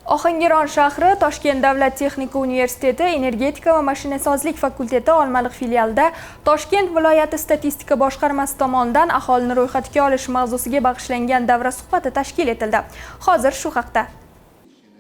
Ohangaron shahri Toshkent davlat texnika universiteti energetika va mashinasozlik fakulteti Olmaliq filialida Toshkent viloyati statistika boshqarmasi tomonidan aholini ro'yxatga olish mavzusiga bag'ishlangan davra suhbati tashkil etildi. Hozir shu haqda.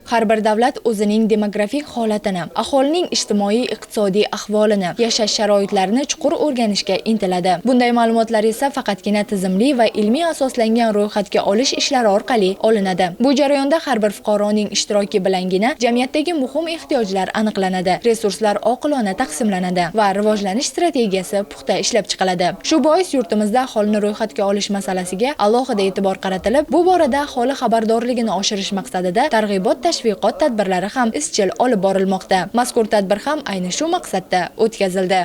Har bir davlat o'zining demografik holatini, aholining ijtimoiy-iqtisodiy ahvolini, yashash sharoitlarini chuqur o'rganishga intiladi. Bunday ma'lumotlar esa faqatgina tizimli va ilmiy asoslangan ro'yxatga olish ishlari orqali olinadi. Bu jarayonda har bir fuqaroning ishtiroki bilangina jamiyatdagi muhim ehtiyojlar aniqlanadi, resurslar oqilona taqsimlanadi va rivojlanish strategiyasi puxta ishlab chiqiladi. Shu bois yurtimizda aholini ro'yxatga olish masalasiga alohida e'tibor qaratilib, bu borada aholi xabardorligini oshirish maqsadida targ'ibot tashviqot tadbirlari ham izchil olib borilmoqda. Mazkur tadbir ham ayni shu maqsadda o'tkazildi.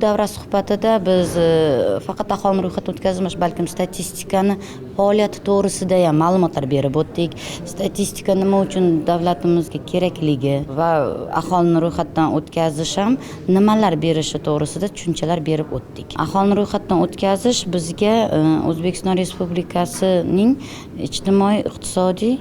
Davra suhbatida biz faqat aholini ro'yxatdan o'tkazmish, balkim statistikani faoliyati to'g'risida ham ma'lumotlar berib o'tdik. Statistika nima uchun davlatimizga kerakligi va aholini ro'yxatdan o'tkazish ham nimalar berishi to'g'risida tushunchalar berib o'tdik. Aholini ro'yxatdan o'tkazish bizga O'zbekiston Respublikasining ijtimoiy-iqtisodiy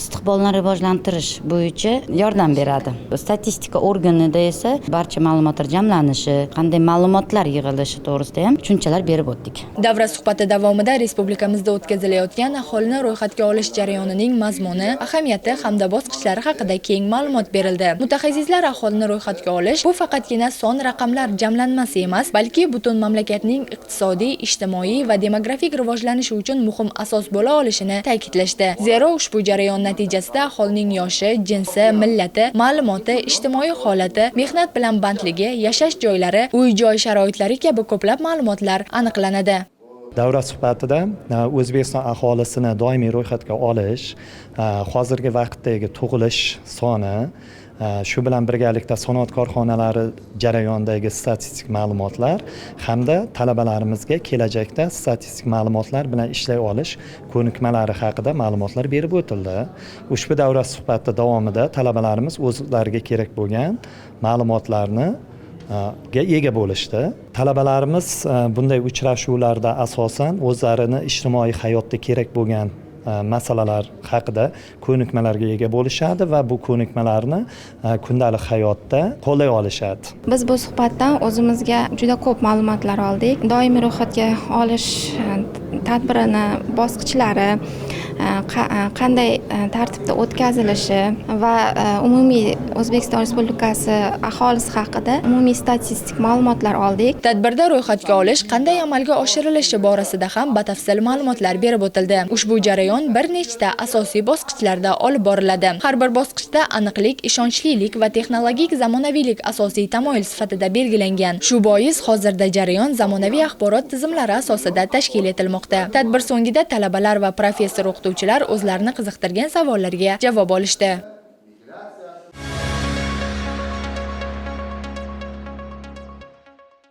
istiqbolni rivojlantirish bo'yicha yordam beradi. Statistika organida esa barcha ma'lumotlar jamlanishi, qanday ma'lumotlar yig'ilishi to'g'risida ham tushunchalar berib o'tdik. Davra suhbati davomida respublikamizda o'tkazilayotgan aholini ro'yxatga olish jarayonining mazmuni, ahamiyati hamda bosqichlari haqida keng ma'lumot berildi. Mutaxassislar aholini ro'yxatga olish bu faqatgina son raqamlar jamlanmasi emas, balki butun mamlakatning iqtisodiy, ijtimoiy va demografik rivojlanishi uchun muhim asos bo'la olishini ta'kidlashdi. Zero ushbu jarayon natijasida aholining yoshi, jinsi, millati, ma'lumoti, ijtimoiy holati, mehnat bilan bandligi, yashash joylari, uy-joy sharoitlari kabi ko'plab ma'lumotlar aniqlanadi. Davra suhbatida O'zbekiston aholisini doimiy ro'yxatga olish, hozirgi vaqtdagi tug'ilish soni, shu bilan birgalikda sanoat korxonalari jarayonidagi statistik ma'lumotlar hamda talabalarimizga kelajakda statistik ma'lumotlar bilan ishlay olish ko'nikmalari haqida ma'lumotlar berib o'tildi. Ushbu davra suhbati davomida talabalarimiz o'zlariga kerak bo'lgan ma'lumotlarni ega bo'lishdi. Talabalarimiz bunday uchrashuvlarda asosan o'zlarini ijtimoiy hayotda kerak bo'lgan masalalar haqida ko'nikmalarga ega bo'lishadi va bu ko'nikmalarni kundalik hayotda qo'llay olishadi. Biz bu suhbatdan o'zimizga juda ko'p ma'lumotlar oldik. Doimiy ro'yxatga olish tadbirini bosqichlari, qanday tartibda o'tkazilishi va umumiy O'zbekiston Respublikasi aholisi haqida umumiy statistik ma'lumotlar oldik. Tadbirda ro'yxatga olish qanday amalga oshirilishi borasida ham batafsil ma'lumotlar berib o'tildi. Ushbu jarayon bir nechta asosiy bosqichlarda olib boriladi. Har bir bosqichda aniqlik, ishonchlilik va texnologik zamonaviylik asosiy tamoyil sifatida belgilangan. Shu bois hozirda jarayon zamonaviy axborot tizimlari asosida tashkil etilmoqda. Tadbir so'ngida talabalar va professor o'qituvchilar o'zlarini qiziqtirgan savollarga javob olishdi.